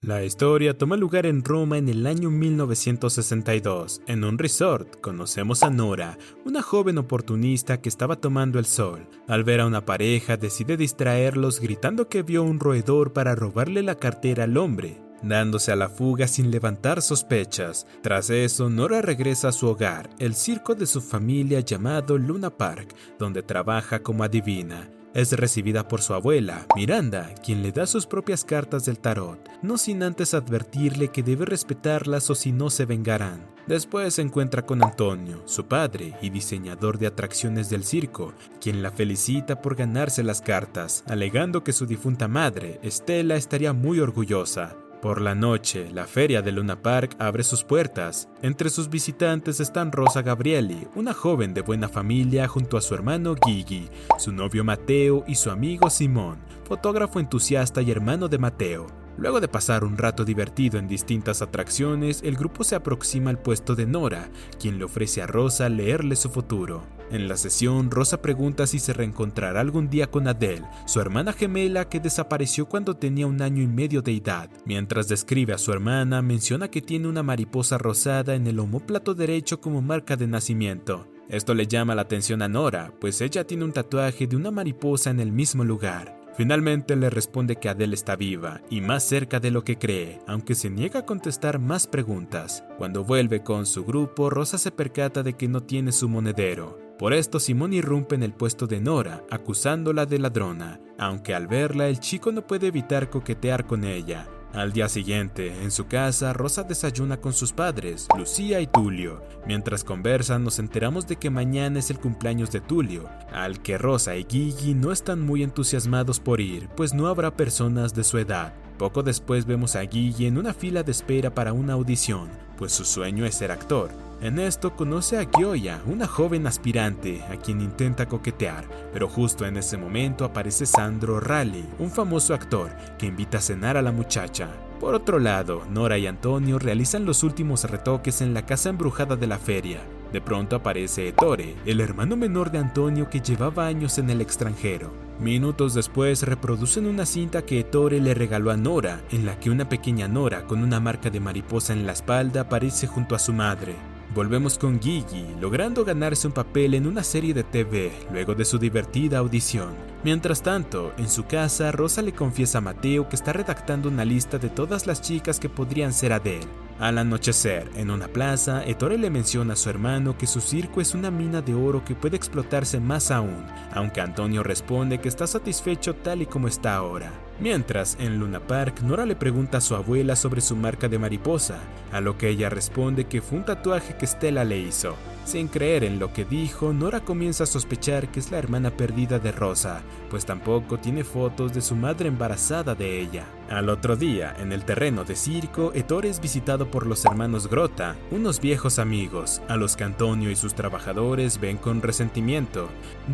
La historia toma lugar en Roma en el año 1962. En un resort, conocemos a Nora, una joven oportunista que estaba tomando el sol. Al ver a una pareja, decide distraerlos gritando que vio un roedor para robarle la cartera al hombre, dándose a la fuga sin levantar sospechas. Tras eso, Nora regresa a su hogar, el circo de su familia llamado Luna Park, donde trabaja como adivina. Es recibida por su abuela, Miranda, quien le da sus propias cartas del tarot, no sin antes advertirle que debe respetarlas o si no se vengarán. Después se encuentra con Antonio, su padre y diseñador de atracciones del circo, quien la felicita por ganarse las cartas, alegando que su difunta madre, Estela, estaría muy orgullosa. Por la noche, la feria de Luna Park abre sus puertas. Entre sus visitantes están Rosa Gabrieli, una joven de buena familia junto a su hermano Gigi, su novio Mateo y su amigo Simón, fotógrafo entusiasta y hermano de Mateo. Luego de pasar un rato divertido en distintas atracciones, el grupo se aproxima al puesto de Nora, quien le ofrece a Rosa leerle su futuro. En la sesión, Rosa pregunta si se reencontrará algún día con Adele, su hermana gemela que desapareció cuando tenía 1 año y medio de edad. Mientras describe a su hermana, menciona que tiene una mariposa rosada en el omóplato derecho como marca de nacimiento. Esto le llama la atención a Nora, pues ella tiene un tatuaje de una mariposa en el mismo lugar. Finalmente le responde que Adele está viva y más cerca de lo que cree, aunque se niega a contestar más preguntas. Cuando vuelve con su grupo, Rosa se percata de que no tiene su monedero. Por esto Simón irrumpe en el puesto de Nora, acusándola de ladrona, aunque al verla el chico no puede evitar coquetear con ella. Al día siguiente, en su casa, Rosa desayuna con sus padres, Lucía y Tulio. Mientras conversan, nos enteramos de que mañana es el cumpleaños de Tulio, al que Rosa y Gigi no están muy entusiasmados por ir, pues no habrá personas de su edad. Poco después vemos a Gigi en una fila de espera para una audición, pues su sueño es ser actor. En esto conoce a Gioia, una joven aspirante a quien intenta coquetear, pero justo en ese momento aparece Sandro Ralli, un famoso actor que invita a cenar a la muchacha. Por otro lado, Nora y Antonio realizan los últimos retoques en la casa embrujada de la feria. De pronto aparece Ettore, el hermano menor de Antonio que llevaba años en el extranjero. Minutos después reproducen una cinta que Ettore le regaló a Nora, en la que una pequeña Nora con una marca de mariposa en la espalda aparece junto a su madre. Volvemos con Gigi, logrando ganarse un papel en una serie de TV luego de su divertida audición. Mientras tanto, en su casa, Rosa le confiesa a Mateo que está redactando una lista de todas las chicas que podrían ser Adele. Al anochecer, en una plaza, Ettore le menciona a su hermano que su circo es una mina de oro que puede explotarse más aún, aunque Antonio responde que está satisfecho tal y como está ahora. Mientras, en Luna Park, Nora le pregunta a su abuela sobre su marca de mariposa, a lo que ella responde que fue un tatuaje que Stella le hizo. Sin creer en lo que dijo, Nora comienza a sospechar que es la hermana perdida de Rosa, pues tampoco tiene fotos de su madre embarazada de ella. Al otro día, en el terreno de circo, Ettore es visitado por los hermanos Grotta, unos viejos amigos, a los que Antonio y sus trabajadores ven con resentimiento,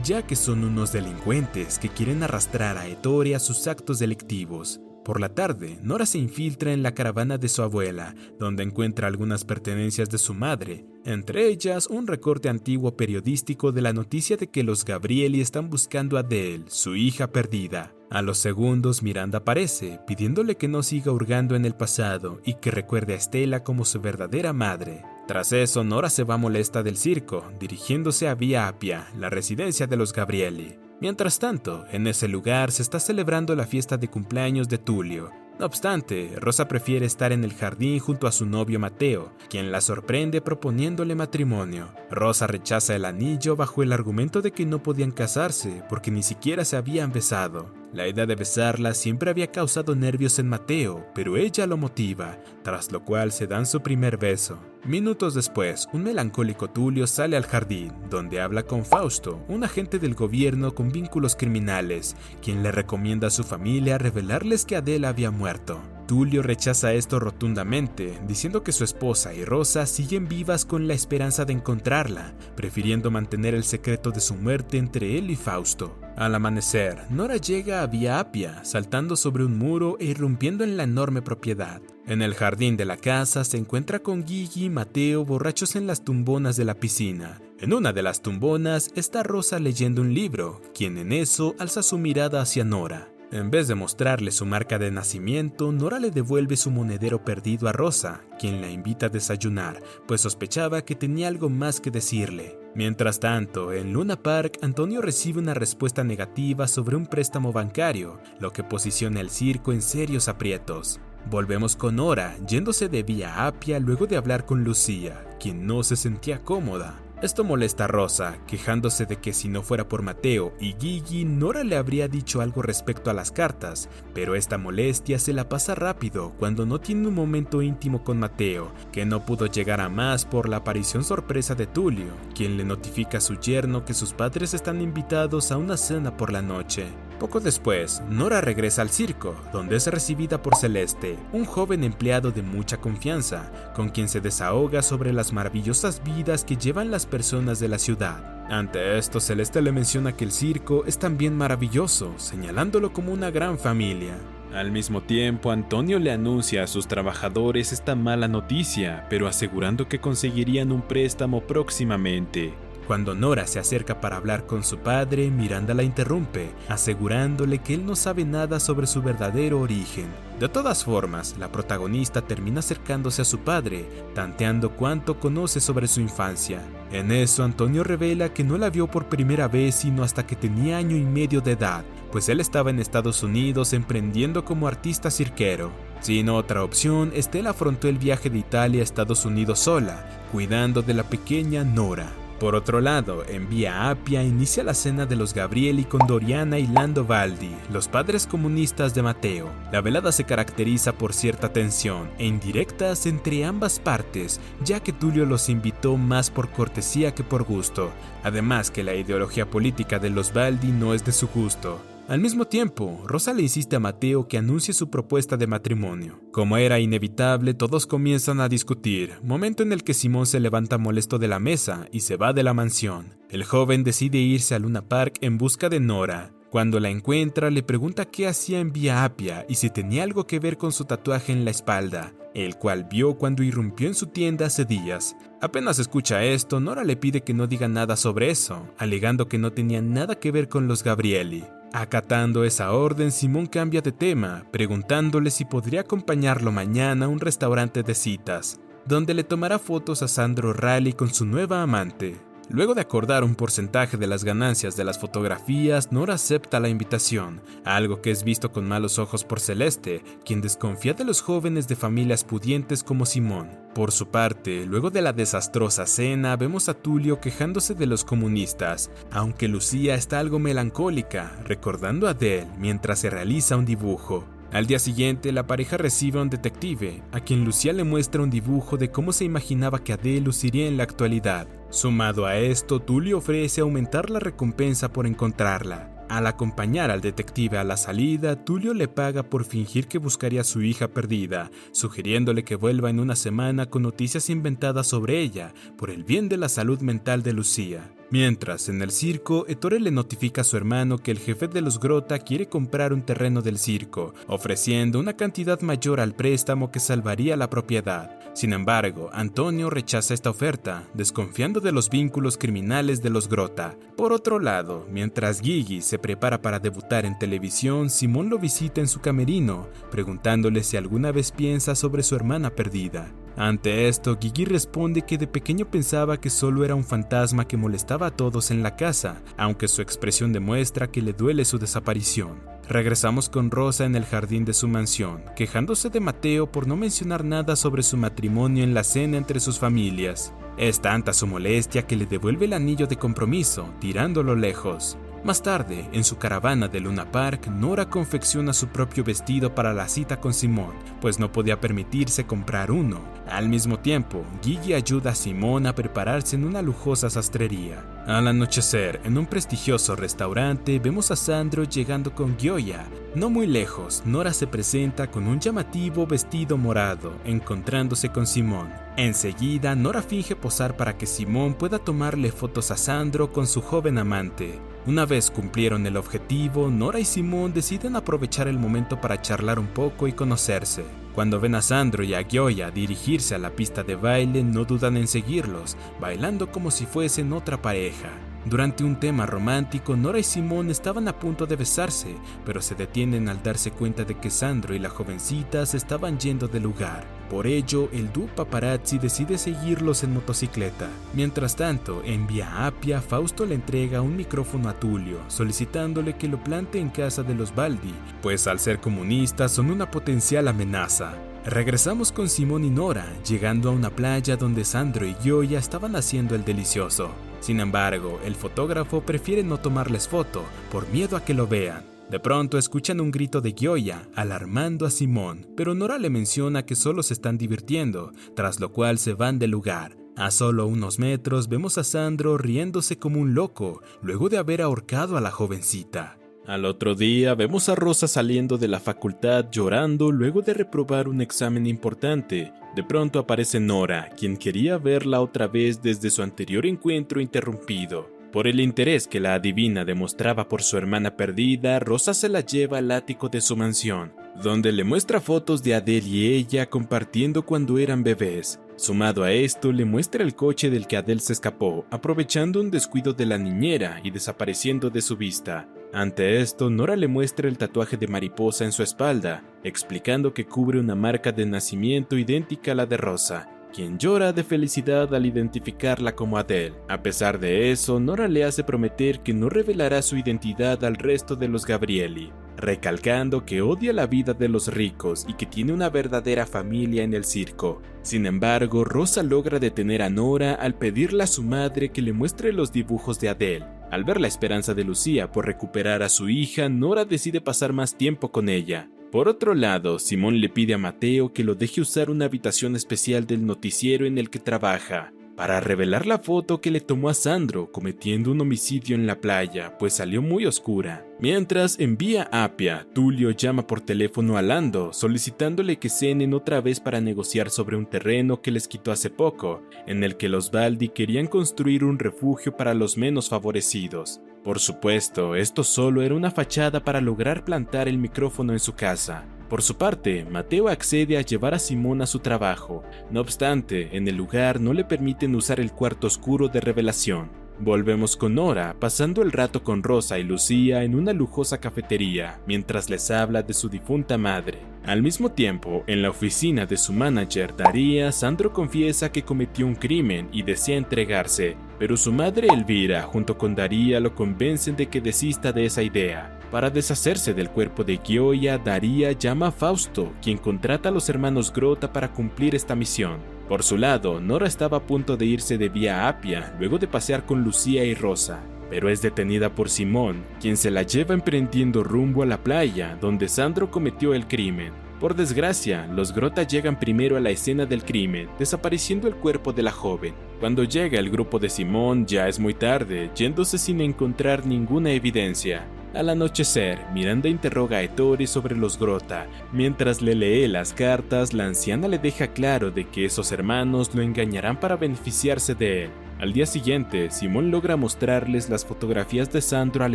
ya que son unos delincuentes que quieren arrastrar a Ettore a sus actos delictivos. Por la tarde, Nora se infiltra en la caravana de su abuela, donde encuentra algunas pertenencias de su madre, entre ellas un recorte antiguo periodístico de la noticia de que los Gabrieli están buscando a Adele, su hija perdida. A los segundos, Miranda aparece, pidiéndole que no siga hurgando en el pasado y que recuerde a Estela como su verdadera madre. Tras eso, Nora se va molesta del circo, dirigiéndose a Via Appia, la residencia de los Gabrieli. Mientras tanto, en ese lugar se está celebrando la fiesta de cumpleaños de Tulio. No obstante, Rosa prefiere estar en el jardín junto a su novio Mateo, quien la sorprende proponiéndole matrimonio. Rosa rechaza el anillo bajo el argumento de que no podían casarse porque ni siquiera se habían besado. La idea de besarla siempre había causado nervios en Mateo, pero ella lo motiva, tras lo cual se dan su primer beso. Minutos después, un melancólico Tulio sale al jardín, donde habla con Fausto, un agente del gobierno con vínculos criminales, quien le recomienda a su familia revelarles que Adele había muerto. Tulio rechaza esto rotundamente, diciendo que su esposa y Rosa siguen vivas con la esperanza de encontrarla, prefiriendo mantener el secreto de su muerte entre él y Fausto. Al amanecer, Nora llega a Via Appia, saltando sobre un muro e irrumpiendo en la enorme propiedad. En el jardín de la casa se encuentra con Gigi y Mateo borrachos en las tumbonas de la piscina. En una de las tumbonas está Rosa leyendo un libro, quien en eso alza su mirada hacia Nora. En vez de mostrarle su marca de nacimiento, Nora le devuelve su monedero perdido a Rosa, quien la invita a desayunar, pues sospechaba que tenía algo más que decirle. Mientras tanto, en Luna Park, Antonio recibe una respuesta negativa sobre un préstamo bancario, lo que posiciona el circo en serios aprietos. Volvemos con Nora, yéndose de Vía Apia luego de hablar con Lucía, quien no se sentía cómoda. Esto molesta a Rosa, quejándose de que si no fuera por Mateo y Gigi, Nora le habría dicho algo respecto a las cartas, pero esta molestia se la pasa rápido cuando no tiene un momento íntimo con Mateo, que no pudo llegar a más por la aparición sorpresa de Tulio, quien le notifica a su yerno que sus padres están invitados a una cena por la noche. Poco después, Nora regresa al circo, donde es recibida por Celeste, un joven empleado de mucha confianza, con quien se desahoga sobre las maravillosas vidas que llevan las personas de la ciudad. Ante esto, Celeste le menciona que el circo es también maravilloso, señalándolo como una gran familia. Al mismo tiempo, Antonio le anuncia a sus trabajadores esta mala noticia, pero asegurando que conseguirían un préstamo próximamente. Cuando Nora se acerca para hablar con su padre, Miranda la interrumpe, asegurándole que él no sabe nada sobre su verdadero origen. De todas formas, la protagonista termina acercándose a su padre, tanteando cuánto conoce sobre su infancia. En eso, Antonio revela que no la vio por primera vez sino hasta que tenía 1 año y medio de edad, pues él estaba en Estados Unidos emprendiendo como artista cirquero. Sin otra opción, Estela afrontó el viaje de Italia a Estados Unidos sola, cuidando de la pequeña Nora. Por otro lado, en Vía Apia inicia la cena de los Gabrieli con Doriana y Lando Valdi, los padres comunistas de Mateo. La velada se caracteriza por cierta tensión e indirectas entre ambas partes, ya que Tulio los invitó más por cortesía que por gusto, además que la ideología política de los Valdi no es de su gusto. Al mismo tiempo, Rosa le insiste a Mateo que anuncie su propuesta de matrimonio. Como era inevitable, todos comienzan a discutir, momento en el que Simón se levanta molesto de la mesa y se va de la mansión. El joven decide irse a Luna Park en busca de Nora. Cuando la encuentra, le pregunta qué hacía en Vía Apia y si tenía algo que ver con su tatuaje en la espalda, el cual vio cuando irrumpió en su tienda hace días. Apenas escucha esto, Nora le pide que no diga nada sobre eso, alegando que no tenía nada que ver con los Gabrieli. Acatando esa orden, Simón cambia de tema, preguntándole si podría acompañarlo mañana a un restaurante de citas, donde le tomará fotos a Sandro Ralli con su nueva amante. Luego de acordar un porcentaje de las ganancias de las fotografías, Nora acepta la invitación, algo que es visto con malos ojos por Celeste, quien desconfía de los jóvenes de familias pudientes como Simón. Por su parte, luego de la desastrosa cena, vemos a Tulio quejándose de los comunistas, aunque Lucía está algo melancólica, recordando a Adele mientras se realiza un dibujo. Al día siguiente, la pareja recibe a un detective, a quien Lucía le muestra un dibujo de cómo se imaginaba que Adele luciría en la actualidad. Sumado a esto, Tulio ofrece aumentar la recompensa por encontrarla. Al acompañar al detective a la salida, Tulio le paga por fingir que buscaría a su hija perdida, sugiriéndole que vuelva en una semana con noticias inventadas sobre ella, por el bien de la salud mental de Lucía. Mientras, en el circo, Ettore le notifica a su hermano que el jefe de los Grota quiere comprar un terreno del circo, ofreciendo una cantidad mayor al préstamo que salvaría la propiedad. Sin embargo, Antonio rechaza esta oferta, desconfiando de los vínculos criminales de los Grota. Por otro lado, mientras Gigi se prepara para debutar en televisión, Simón lo visita en su camerino, preguntándole si alguna vez piensa sobre su hermana perdida. Ante esto, Gigi responde que de pequeño pensaba que solo era un fantasma que molestaba a todos en la casa, aunque su expresión demuestra que le duele su desaparición. Regresamos con Rosa en el jardín de su mansión, quejándose de Mateo por no mencionar nada sobre su matrimonio en la cena entre sus familias. Es tanta su molestia que le devuelve el anillo de compromiso, tirándolo lejos. Más tarde, en su caravana de Luna Park, Nora confecciona su propio vestido para la cita con Simón, pues no podía permitirse comprar uno. Al mismo tiempo, Gigi ayuda a Simón a prepararse en una lujosa sastrería. Al anochecer, en un prestigioso restaurante, vemos a Sandro llegando con Gioia. No muy lejos, Nora se presenta con un llamativo vestido morado, encontrándose con Simón. Enseguida, Nora finge posar para que Simón pueda tomarle fotos a Sandro con su joven amante. Una vez cumplieron el objetivo, Nora y Simón deciden aprovechar el momento para charlar un poco y conocerse. Cuando ven a Sandro y a Gioia dirigirse a la pista de baile, no dudan en seguirlos, bailando como si fuesen otra pareja. Durante un tema romántico, Nora y Simón estaban a punto de besarse, pero se detienen al darse cuenta de que Sandro y la jovencita se estaban yendo del lugar. Por ello, el dúo paparazzi decide seguirlos en motocicleta. Mientras tanto, en Vía Appia, Fausto le entrega un micrófono a Tulio, solicitándole que lo plante en casa de los Baldi, pues al ser comunistas son una potencial amenaza. Regresamos con Simón y Nora, llegando a una playa donde Sandro y Gioia estaban haciendo el delicioso. Sin embargo, el fotógrafo prefiere no tomarles foto, por miedo a que lo vean. De pronto escuchan un grito de Gioia, alarmando a Simón, pero Nora le menciona que solo se están divirtiendo, tras lo cual se van del lugar. A solo unos metros vemos a Sandro riéndose como un loco, luego de haber ahorcado a la jovencita. Al otro día vemos a Rosa saliendo de la facultad llorando luego de reprobar un examen importante. De pronto aparece Nora, quien quería verla otra vez desde su anterior encuentro interrumpido. Por el interés que la adivina demostraba por su hermana perdida, Rosa se la lleva al ático de su mansión, donde le muestra fotos de Adele y ella compartiendo cuando eran bebés. Sumado a esto, le muestra el coche del que Adele se escapó, aprovechando un descuido de la niñera y desapareciendo de su vista. Ante esto, Nora le muestra el tatuaje de mariposa en su espalda, explicando que cubre una marca de nacimiento idéntica a la de Rosa, quien llora de felicidad al identificarla como Adele. A pesar de eso, Nora le hace prometer que no revelará su identidad al resto de los Gabrieli, recalcando que odia la vida de los ricos y que tiene una verdadera familia en el circo. Sin embargo, Rosa logra detener a Nora al pedirle a su madre que le muestre los dibujos de Adele. Al ver la esperanza de Lucía por recuperar a su hija, Nora decide pasar más tiempo con ella. Por otro lado, Simón le pide a Mateo que lo deje usar una habitación especial del noticiero en el que trabaja, para revelar la foto que le tomó a Sandro cometiendo un homicidio en la playa, pues salió muy oscura. Mientras, en Vía Appia, Tulio llama por teléfono a Lando, solicitándole que cenen otra vez para negociar sobre un terreno que les quitó hace poco, en el que los Baldi querían construir un refugio para los menos favorecidos. Por supuesto, esto solo era una fachada para lograr plantar el micrófono en su casa. Por su parte, Mateo accede a llevar a Simón a su trabajo. No obstante, en el lugar no le permiten usar el cuarto oscuro de revelación. Volvemos con Nora, pasando el rato con Rosa y Lucía en una lujosa cafetería, mientras les habla de su difunta madre. Al mismo tiempo, en la oficina de su manager, Daría, Sandro confiesa que cometió un crimen y desea entregarse, pero su madre Elvira, junto con Daría, lo convencen de que desista de esa idea. Para deshacerse del cuerpo de Gioia, Daría llama a Fausto, quien contrata a los hermanos Grota para cumplir esta misión. Por su lado, Nora estaba a punto de irse de Vía Appia, luego de pasear con Lucía y Rosa, pero es detenida por Simón, quien se la lleva emprendiendo rumbo a la playa, donde Sandro cometió el crimen. Por desgracia, los Grota llegan primero a la escena del crimen, desapareciendo el cuerpo de la joven. Cuando llega el grupo de Simón, ya es muy tarde, yéndose sin encontrar ninguna evidencia. Al anochecer, Miranda interroga a Ettore sobre los Grota. Mientras le lee las cartas, la anciana le deja claro de que esos hermanos lo engañarán para beneficiarse de él. Al día siguiente, Simón logra mostrarles las fotografías de Sandro al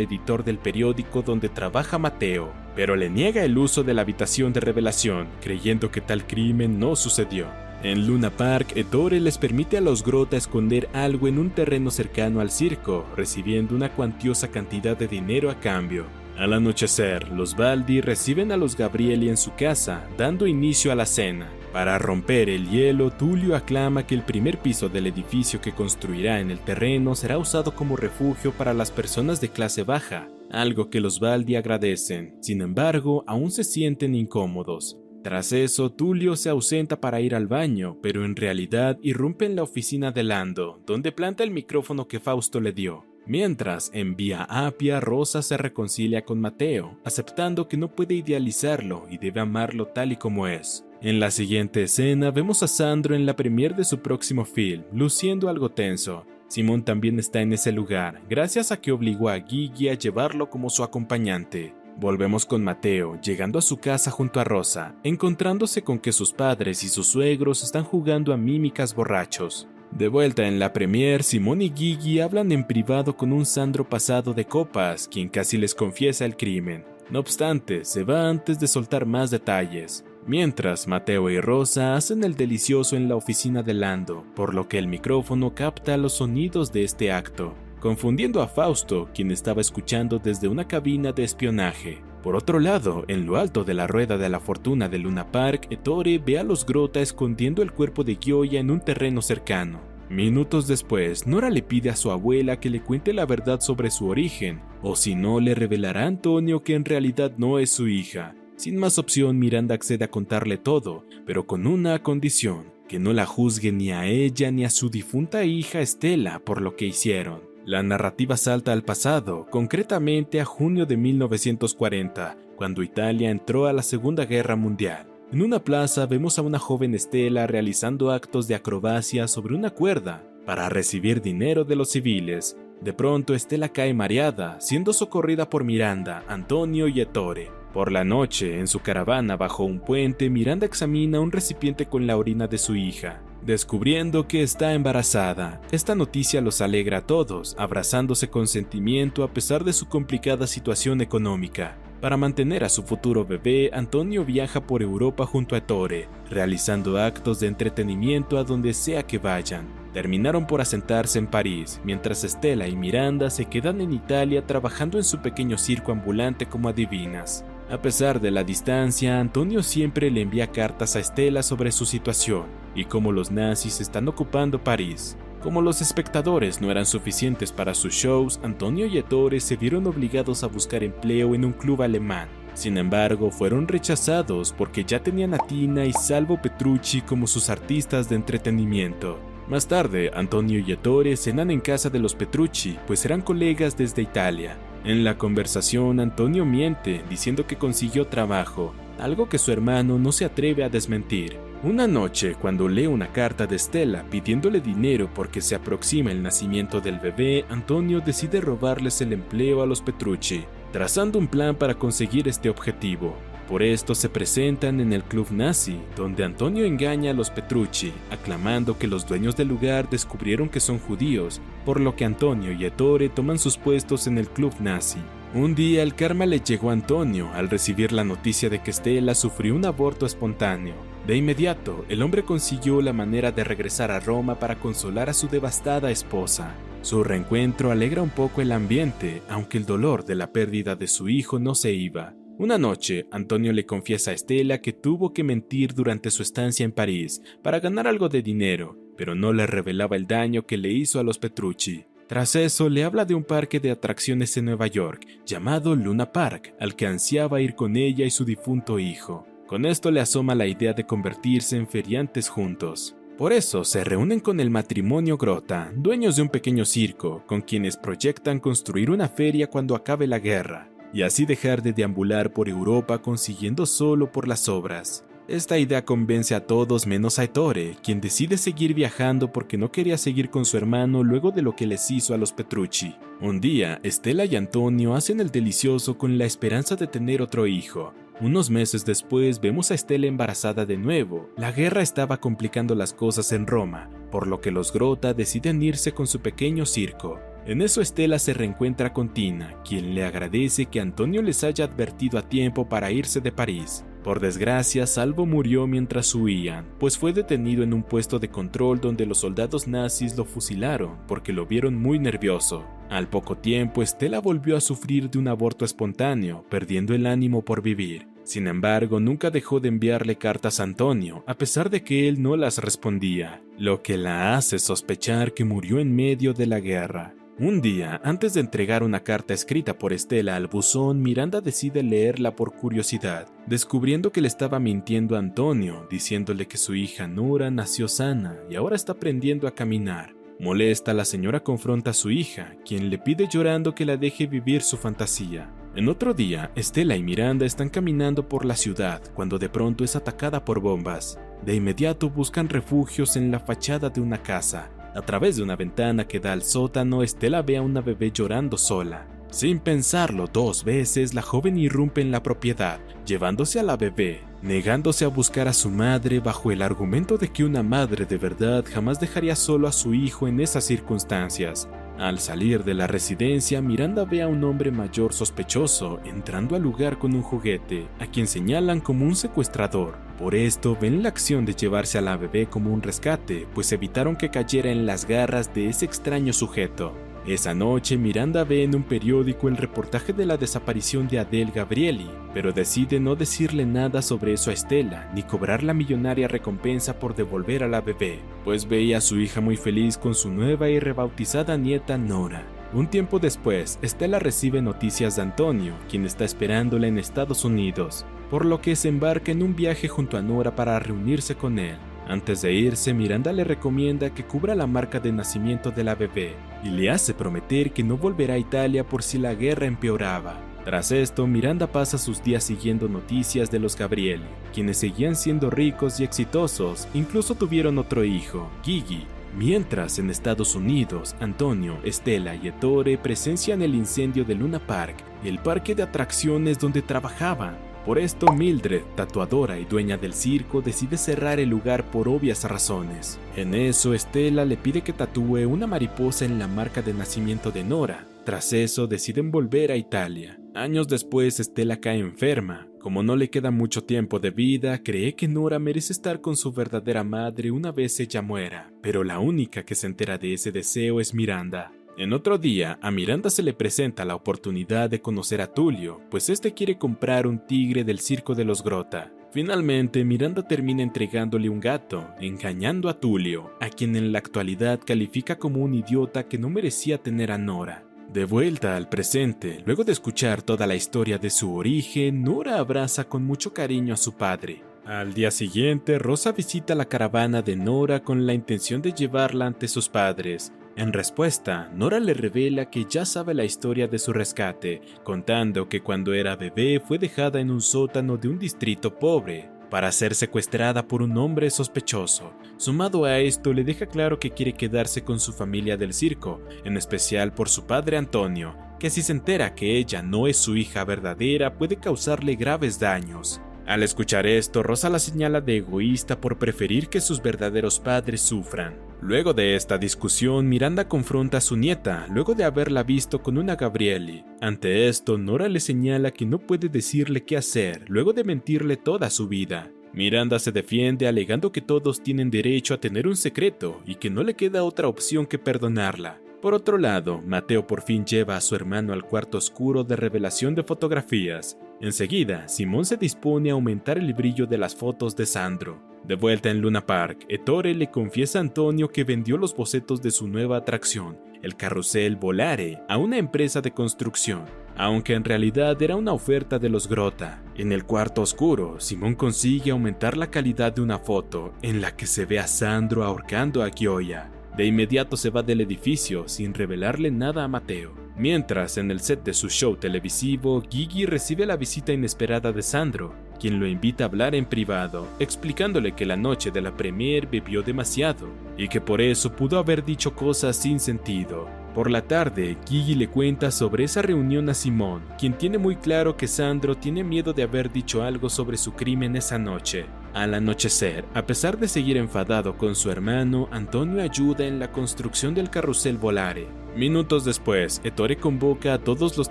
editor del periódico donde trabaja Mateo, pero le niega el uso de la habitación de revelación, creyendo que tal crimen no sucedió. En Luna Park, Ettore les permite a los Grota esconder algo en un terreno cercano al circo, recibiendo una cuantiosa cantidad de dinero a cambio. Al anochecer, los Baldi reciben a los Gabrieli en su casa, dando inicio a la cena. Para romper el hielo, Tulio aclama que el primer piso del edificio que construirá en el terreno será usado como refugio para las personas de clase baja, algo que los Baldi agradecen. Sin embargo, aún se sienten incómodos. Tras eso, Tulio se ausenta para ir al baño, pero en realidad irrumpe en la oficina de Lando, donde planta el micrófono que Fausto le dio. Mientras, en Vía Appia, Rosa se reconcilia con Mateo, aceptando que no puede idealizarlo y debe amarlo tal y como es. En la siguiente escena vemos a Sandro en la premiere de su próximo film, luciendo algo tenso. Simón también está en ese lugar, gracias a que obligó a Gigi a llevarlo como su acompañante. Volvemos con Mateo, llegando a su casa junto a Rosa, encontrándose con que sus padres y sus suegros están jugando a mímicas borrachos. De vuelta en la premiere, Simón y Gigi hablan en privado con un Sandro pasado de copas, quien casi les confiesa el crimen. No obstante, se va antes de soltar más detalles. Mientras, Mateo y Rosa hacen el delicioso en la oficina de Lando, por lo que el micrófono capta los sonidos de este acto. confundiendo a Fausto, quien estaba escuchando desde una cabina de espionaje. Por otro lado, en lo alto de la rueda de la fortuna de Luna Park, Ettore ve a los Grota escondiendo el cuerpo de Gioia en un terreno cercano. Minutos después, Nora le pide a su abuela que le cuente la verdad sobre su origen, o si no le revelará a Antonio que en realidad no es su hija. Sin más opción, Miranda accede a contarle todo, pero con una condición: que no la juzgue ni a ella ni a su difunta hija Estela por lo que hicieron. La narrativa salta al pasado, concretamente a junio de 1940, cuando Italia entró a la Segunda Guerra Mundial. En una plaza vemos a una joven Estela realizando actos de acrobacia sobre una cuerda para recibir dinero de los civiles. De pronto Estela cae mareada, siendo socorrida por Miranda, Antonio y Ettore. Por la noche, en su caravana bajo un puente, Miranda examina un recipiente con la orina de su hija, descubriendo que está embarazada. Esta noticia los alegra a todos, abrazándose con sentimiento a pesar de su complicada situación económica. Para mantener a su futuro bebé, Antonio viaja por Europa junto a Ettore, realizando actos de entretenimiento a donde sea que vayan. Terminaron por asentarse en París, mientras Estela y Miranda se quedan en Italia trabajando en su pequeño circo ambulante como adivinas. A pesar de la distancia, Antonio siempre le envía cartas a Estela sobre su situación y cómo los nazis están ocupando París. Como los espectadores no eran suficientes para sus shows, Antonio y Ettore se vieron obligados a buscar empleo en un club alemán. Sin embargo, fueron rechazados porque ya tenían a Tina y Salvo Petrucci como sus artistas de entretenimiento. Más tarde, Antonio y Ettore cenan en casa de los Petrucci, pues eran colegas desde Italia. En la conversación, Antonio miente, diciendo que consiguió trabajo, algo que su hermano no se atreve a desmentir. Una noche, cuando lee una carta de Estela pidiéndole dinero porque se aproxima el nacimiento del bebé, Antonio decide robarles el empleo a los Petrucci, trazando un plan para conseguir este objetivo. Por esto se presentan en el club nazi, donde Antonio engaña a los Petrucci, aclamando que los dueños del lugar descubrieron que son judíos, por lo que Antonio y Ettore toman sus puestos en el club nazi. Un día el karma le llegó a Antonio al recibir la noticia de que Estela sufrió un aborto espontáneo. De inmediato, el hombre consiguió la manera de regresar a Roma para consolar a su devastada esposa. Su reencuentro alegra un poco el ambiente, aunque el dolor de la pérdida de su hijo no se iba. Una noche, Antonio le confiesa a Estela que tuvo que mentir durante su estancia en París para ganar algo de dinero, pero no le revelaba el daño que le hizo a los Petrucci. Tras eso, le habla de un parque de atracciones en Nueva York, llamado Luna Park, al que ansiaba ir con ella y su difunto hijo. Con esto le asoma la idea de convertirse en feriantes juntos. Por eso se reúnen con el matrimonio Grota, dueños de un pequeño circo, con quienes proyectan construir una feria cuando acabe la guerra, y así dejar de deambular por Europa consiguiendo solo por las obras. Esta idea convence a todos menos a Ettore, quien decide seguir viajando porque no quería seguir con su hermano luego de lo que les hizo a los Petrucci. Un día, Estela y Antonio hacen el delicioso con la esperanza de tener otro hijo. Unos meses después vemos a Estela embarazada de nuevo. La guerra estaba complicando las cosas en Roma, por lo que los Grota deciden irse con su pequeño circo. En eso Estela se reencuentra con Tina, quien le agradece que Antonio les haya advertido a tiempo para irse de París. Por desgracia, Salvo murió mientras huían, pues fue detenido en un puesto de control donde los soldados nazis lo fusilaron porque lo vieron muy nervioso. Al poco tiempo, Estela volvió a sufrir de un aborto espontáneo, perdiendo el ánimo por vivir. Sin embargo, nunca dejó de enviarle cartas a Antonio, a pesar de que él no las respondía, lo que la hace sospechar que murió en medio de la guerra. Un día, antes de entregar una carta escrita por Estela al buzón, Miranda decide leerla por curiosidad, descubriendo que le estaba mintiendo a Antonio, diciéndole que su hija Nora nació sana y ahora está aprendiendo a caminar. Molesta, la señora confronta a su hija, quien le pide llorando que la deje vivir su fantasía. En otro día, Estela y Miranda están caminando por la ciudad cuando de pronto es atacada por bombas. De inmediato buscan refugios en la fachada de una casa. A través de una ventana que da al sótano, Estela ve a una bebé llorando sola. Sin pensarlo dos veces, la joven irrumpe en la propiedad, llevándose a la bebé, negándose a buscar a su madre bajo el argumento de que una madre de verdad jamás dejaría solo a su hijo en esas circunstancias. Al salir de la residencia, Miranda ve a un hombre mayor sospechoso entrando al lugar con un juguete, a quien señalan como un secuestrador. Por esto ven la acción de llevarse a la bebé como un rescate, pues evitaron que cayera en las garras de ese extraño sujeto. Esa noche Miranda ve en un periódico el reportaje de la desaparición de Adele Gabrieli, pero decide no decirle nada sobre eso a Estela, ni cobrar la millonaria recompensa por devolver a la bebé, pues veía a su hija muy feliz con su nueva y rebautizada nieta Nora. Un tiempo después, Estela recibe noticias de Antonio, quien está esperándola en Estados Unidos, por lo que se embarca en un viaje junto a Nora para reunirse con él. Antes de irse, Miranda le recomienda que cubra la marca de nacimiento de la bebé y le hace prometer que no volverá a Italia por si la guerra empeoraba. Tras esto, Miranda pasa sus días siguiendo noticias de los Gabrieli, quienes seguían siendo ricos y exitosos, incluso tuvieron otro hijo, Gigi. Mientras en Estados Unidos, Antonio, Estela y Ettore presencian el incendio de Luna Park, el parque de atracciones donde trabajaban. Por esto, Mildred, tatuadora y dueña del circo, decide cerrar el lugar por obvias razones. En eso, Estela le pide que tatúe una mariposa en la marca de nacimiento de Nora. Tras eso, deciden volver a Italia. Años después, Estela cae enferma. Como no le queda mucho tiempo de vida, cree que Nora merece estar con su verdadera madre una vez ella muera, pero la única que se entera de ese deseo es Miranda. En otro día, a Miranda se le presenta la oportunidad de conocer a Tulio, pues este quiere comprar un tigre del circo de los Grota. Finalmente, Miranda termina entregándole un gato, engañando a Tulio, a quien en la actualidad califica como un idiota que no merecía tener a Nora. De vuelta al presente, luego de escuchar toda la historia de su origen, Nora abraza con mucho cariño a su padre. Al día siguiente, Rosa visita la caravana de Nora con la intención de llevarla ante sus padres. En respuesta, Nora le revela que ya sabe la historia de su rescate, contando que cuando era bebé fue dejada en un sótano de un distrito pobre para ser secuestrada por un hombre sospechoso. Sumado a esto, le deja claro que quiere quedarse con su familia del circo, en especial por su padre Antonio, que si se entera que ella no es su hija verdadera puede causarle graves daños. Al escuchar esto, Rosa la señala de egoísta por preferir que sus verdaderos padres sufran. Luego de esta discusión, Miranda confronta a su nieta, luego de haberla visto con una Gabrieli. Ante esto, Nora le señala que no puede decirle qué hacer, luego de mentirle toda su vida. Miranda se defiende alegando que todos tienen derecho a tener un secreto y que no le queda otra opción que perdonarla. Por otro lado, Mateo por fin lleva a su hermano al cuarto oscuro de revelación de fotografías. Enseguida, Simón se dispone a aumentar el brillo de las fotos de Sandro. De vuelta en Luna Park, Ettore le confiesa a Antonio que vendió los bocetos de su nueva atracción, el carrusel Volare, a una empresa de construcción, aunque en realidad era una oferta de los Grota. En el cuarto oscuro, Simón consigue aumentar la calidad de una foto en la que se ve a Sandro ahorcando a Gioia. De inmediato se va del edificio sin revelarle nada a Mateo. Mientras, en el set de su show televisivo, Gigi recibe la visita inesperada de Sandro, quien lo invita a hablar en privado, explicándole que la noche de la premiere bebió demasiado y que por eso pudo haber dicho cosas sin sentido. Por la tarde, Gigi le cuenta sobre esa reunión a Simón, quien tiene muy claro que Sandro tiene miedo de haber dicho algo sobre su crimen esa noche. Al anochecer, a pesar de seguir enfadado con su hermano, Antonio ayuda en la construcción del carrusel Volare. Minutos después, Ettore convoca a todos los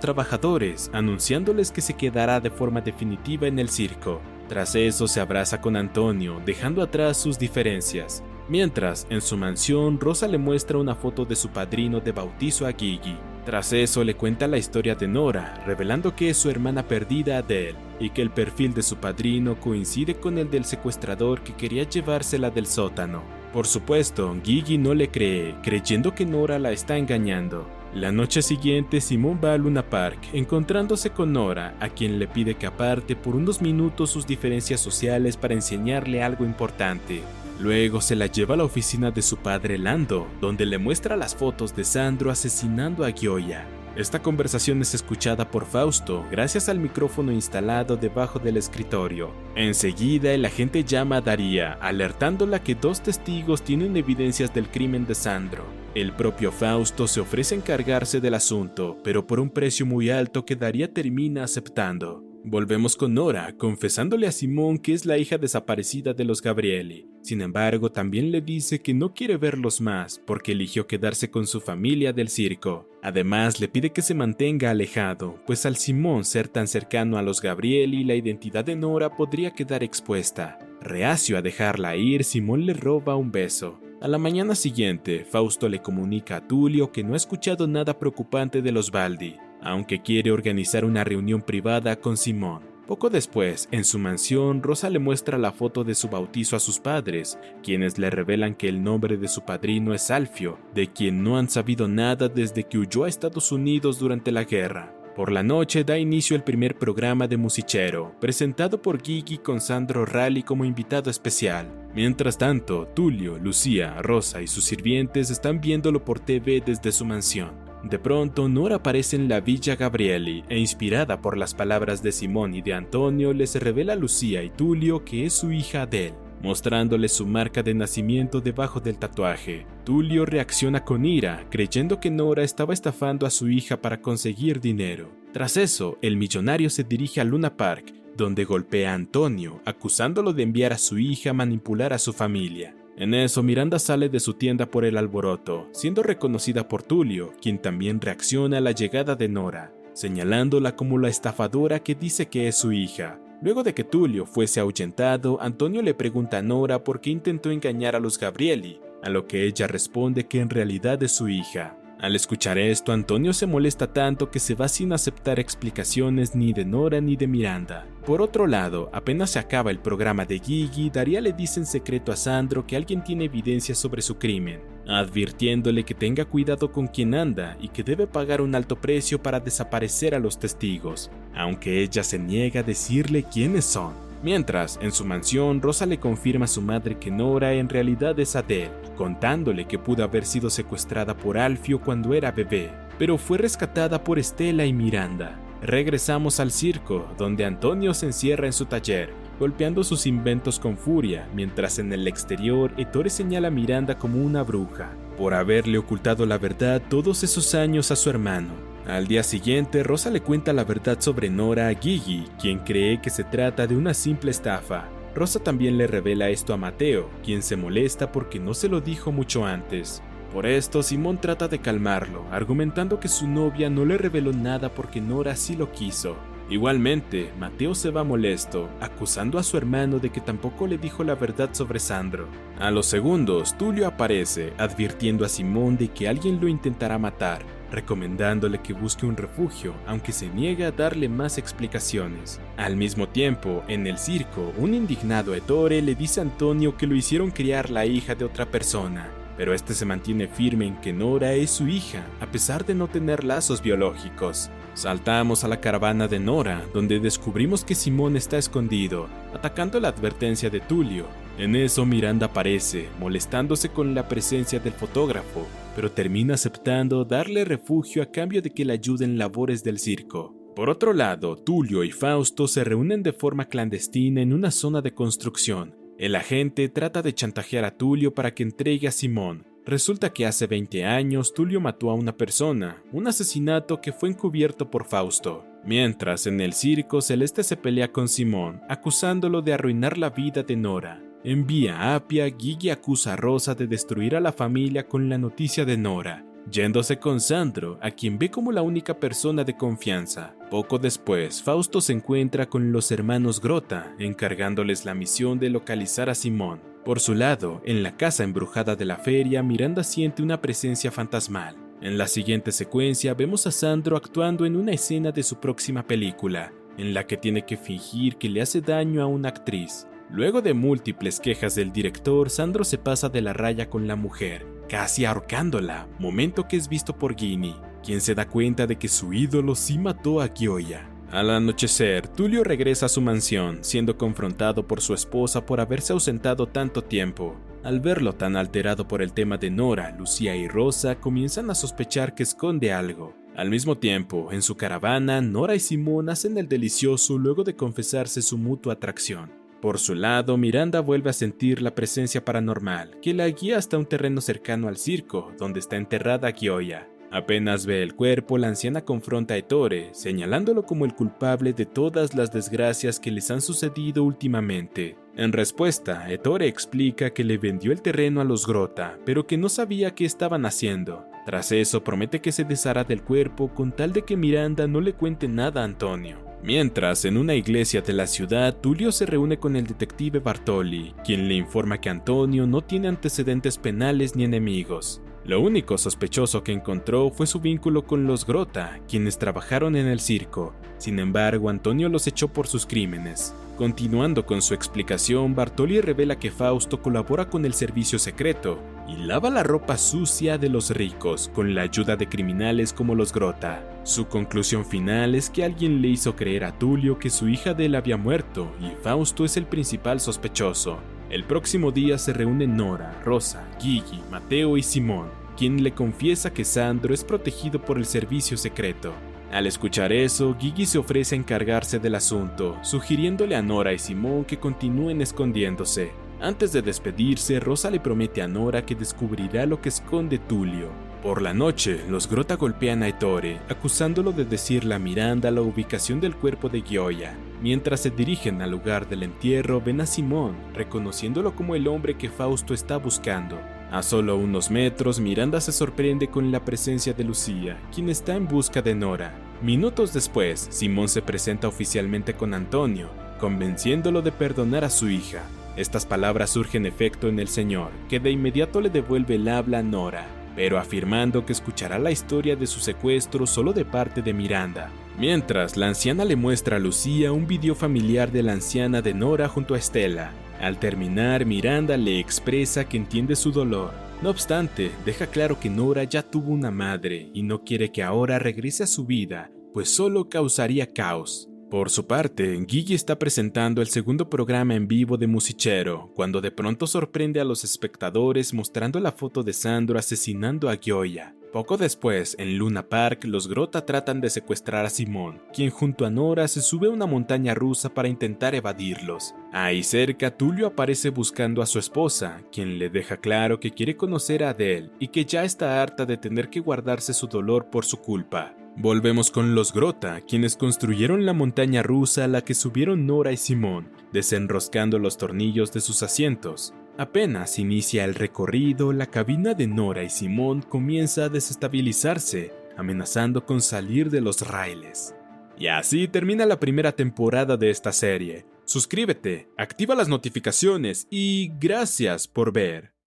trabajadores, anunciándoles que se quedará de forma definitiva en el circo. Tras eso se abraza con Antonio, dejando atrás sus diferencias. Mientras, en su mansión, Rosa le muestra una foto de su padrino de bautizo a Gigi. Tras eso le cuenta la historia de Nora, revelando que es su hermana perdida Adele, y que el perfil de su padrino coincide con el del secuestrador que quería llevársela del sótano. Por supuesto, Gigi no le cree, creyendo que Nora la está engañando. La noche siguiente, Simón va a Luna Park, encontrándose con Nora, a quien le pide que aparte por unos minutos sus diferencias sociales para enseñarle algo importante. Luego se la lleva a la oficina de su padre Lando, donde le muestra las fotos de Sandro asesinando a Gioia. Esta conversación es escuchada por Fausto gracias al micrófono instalado debajo del escritorio. Enseguida el agente llama a Daria, alertándola que 2 testigos tienen evidencias del crimen de Sandro. El propio Fausto se ofrece a encargarse del asunto, pero por un precio muy alto que Daria termina aceptando. Volvemos con Nora, confesándole a Simón que es la hija desaparecida de los Gabrieli. Sin embargo, también le dice que no quiere verlos más porque eligió quedarse con su familia del circo. Además, le pide que se mantenga alejado, pues al Simón ser tan cercano a los Gabrieli, la identidad de Nora podría quedar expuesta. Reacio a dejarla ir, Simón le roba un beso. A la mañana siguiente, Fausto le comunica a Tulio que no ha escuchado nada preocupante de los Baldi, aunque quiere organizar una reunión privada con Simón. Poco después, en su mansión, Rosa le muestra la foto de su bautizo a sus padres, quienes le revelan que el nombre de su padrino es Alfio, de quien no han sabido nada desde que huyó a Estados Unidos durante la guerra. Por la noche da inicio el primer programa de Musichero, presentado por Gigi con Sandro Ralli como invitado especial. Mientras tanto, Tulio, Lucía, Rosa y sus sirvientes están viéndolo por TV desde su mansión. De pronto, Nora aparece en la Villa Gabrieli e inspirada por las palabras de Simón y de Antonio, les revela a Lucía y Tulio que es su hija Adele, mostrándoles su marca de nacimiento debajo del tatuaje. Tulio reacciona con ira, creyendo que Nora estaba estafando a su hija para conseguir dinero. Tras eso, el millonario se dirige a Luna Park, donde golpea a Antonio, acusándolo de enviar a su hija a manipular a su familia. En eso, Miranda sale de su tienda por el alboroto, siendo reconocida por Tulio, quien también reacciona a la llegada de Nora, señalándola como la estafadora que dice que es su hija. Luego de que Tulio fuese ahuyentado, Antonio le pregunta a Nora por qué intentó engañar a los Gabrieli, a lo que ella responde que en realidad es su hija. Al escuchar esto, Antonio se molesta tanto que se va sin aceptar explicaciones ni de Nora ni de Miranda. Por otro lado, apenas se acaba el programa de Gigi, Daria le dice en secreto a Sandro que alguien tiene evidencia sobre su crimen, advirtiéndole que tenga cuidado con quien anda y que debe pagar un alto precio para desaparecer a los testigos, aunque ella se niega a decirle quiénes son. Mientras, en su mansión, Rosa le confirma a su madre que Nora en realidad es Adele, contándole que pudo haber sido secuestrada por Alfio cuando era bebé, pero fue rescatada por Estela y Miranda. Regresamos al circo, donde Antonio se encierra en su taller, golpeando sus inventos con furia, mientras en el exterior Ettore señala a Miranda como una bruja, por haberle ocultado la verdad todos esos años a su hermano. Al día siguiente, Rosa le cuenta la verdad sobre Nora a Gigi, quien cree que se trata de una simple estafa. Rosa también le revela esto a Mateo, quien se molesta porque no se lo dijo mucho antes. Por esto, Simón trata de calmarlo, argumentando que su novia no le reveló nada porque Nora sí lo quiso. Igualmente, Mateo se va molesto, acusando a su hermano de que tampoco le dijo la verdad sobre Sandro. A los segundos, Tulio aparece, advirtiendo a Simón de que alguien lo intentará matar, recomendándole que busque un refugio, aunque se niega a darle más explicaciones. Al mismo tiempo, en el circo, un indignado Ettore le dice a Antonio que lo hicieron criar la hija de otra persona, pero este se mantiene firme en que Nora es su hija, a pesar de no tener lazos biológicos. Saltamos a la caravana de Nora, donde descubrimos que Simón está escondido, atacando la advertencia de Tulio. En eso Miranda aparece, molestándose con la presencia del fotógrafo, pero termina aceptando darle refugio a cambio de que le ayude en labores del circo. Por otro lado, Tulio y Fausto se reúnen de forma clandestina en una zona de construcción. El agente trata de chantajear a Tulio para que entregue a Simón. Resulta que hace 20 años Tulio mató a una persona, un asesinato que fue encubierto por Fausto. Mientras, en el circo, Celeste se pelea con Simón, acusándolo de arruinar la vida de Nora. Envía a Apia, Gigi acusa a Rosa de destruir a la familia con la noticia de Nora, yéndose con Sandro, a quien ve como la única persona de confianza. Poco después, Fausto se encuentra con los hermanos Grota, encargándoles la misión de localizar a Simón. Por su lado, en la casa embrujada de la feria, Miranda siente una presencia fantasmal. En la siguiente secuencia vemos a Sandro actuando en una escena de su próxima película, en la que tiene que fingir que le hace daño a una actriz. Luego de múltiples quejas del director, Sandro se pasa de la raya con la mujer, casi ahorcándola, momento que es visto por Ginny, quien se da cuenta de que su ídolo sí mató a Gioia. Al anochecer, Tulio regresa a su mansión, siendo confrontado por su esposa por haberse ausentado tanto tiempo. Al verlo tan alterado por el tema de Nora, Lucía y Rosa comienzan a sospechar que esconde algo. Al mismo tiempo, en su caravana, Nora y Simón hacen el delicioso luego de confesarse su mutua atracción. Por su lado, Miranda vuelve a sentir la presencia paranormal, que la guía hasta un terreno cercano al circo, donde está enterrada Gioia. Apenas ve el cuerpo, la anciana confronta a Ettore, señalándolo como el culpable de todas las desgracias que les han sucedido últimamente. En respuesta, Ettore explica que le vendió el terreno a los Grota, pero que no sabía qué estaban haciendo. Tras eso, promete que se deshará del cuerpo con tal de que Miranda no le cuente nada a Antonio. Mientras, en una iglesia de la ciudad, Tulio se reúne con el detective Bartoli, quien le informa que Antonio no tiene antecedentes penales ni enemigos. Lo único sospechoso que encontró fue su vínculo con los Grota, quienes trabajaron en el circo. Sin embargo, Antonio los echó por sus crímenes. Continuando con su explicación, Bartoli revela que Fausto colabora con el servicio secreto y lava la ropa sucia de los ricos con la ayuda de criminales como los Grota. Su conclusión final es que alguien le hizo creer a Tulio que su hija de él había muerto y Fausto es el principal sospechoso. El próximo día se reúnen Nora, Rosa, Gigi, Mateo y Simón, quien le confiesa que Sandro es protegido por el servicio secreto. Al escuchar eso, Gigi se ofrece a encargarse del asunto, sugiriéndole a Nora y Simón que continúen escondiéndose. Antes de despedirse, Rosa le promete a Nora que descubrirá lo que esconde Tulio. Por la noche, los Grota golpean a Ettore, acusándolo de decirle a Miranda la ubicación del cuerpo de Gioia. Mientras se dirigen al lugar del entierro, ven a Simón, reconociéndolo como el hombre que Fausto está buscando. A solo unos metros, Miranda se sorprende con la presencia de Lucía, quien está en busca de Nora. Minutos después, Simón se presenta oficialmente con Antonio, convenciéndolo de perdonar a su hija. Estas palabras surgen efecto en el señor, que de inmediato le devuelve el habla a Nora, pero afirmando que escuchará la historia de su secuestro solo de parte de Miranda. Mientras, la anciana le muestra a Lucía un video familiar de la anciana de Nora junto a Estela. Al terminar, Miranda le expresa que entiende su dolor. No obstante, deja claro que Nora ya tuvo una madre y no quiere que ahora regrese a su vida, pues solo causaría caos. Por su parte, Gigi está presentando el segundo programa en vivo de Musichero, cuando de pronto sorprende a los espectadores mostrando la foto de Sandro asesinando a Gioia. Poco después, en Luna Park, los Grota tratan de secuestrar a Simón, quien junto a Nora se sube a una montaña rusa para intentar evadirlos. Ahí cerca, Tulio aparece buscando a su esposa, quien le deja claro que quiere conocer a Adele y que ya está harta de tener que guardarse su dolor por su culpa. Volvemos con los Grota, quienes construyeron la montaña rusa a la que subieron Nora y Simón, desenroscando los tornillos de sus asientos. Apenas inicia el recorrido, la cabina de Nora y Simón comienza a desestabilizarse, amenazando con salir de los raíles. Y así termina la primera temporada de esta serie. Suscríbete, activa las notificaciones y gracias por ver.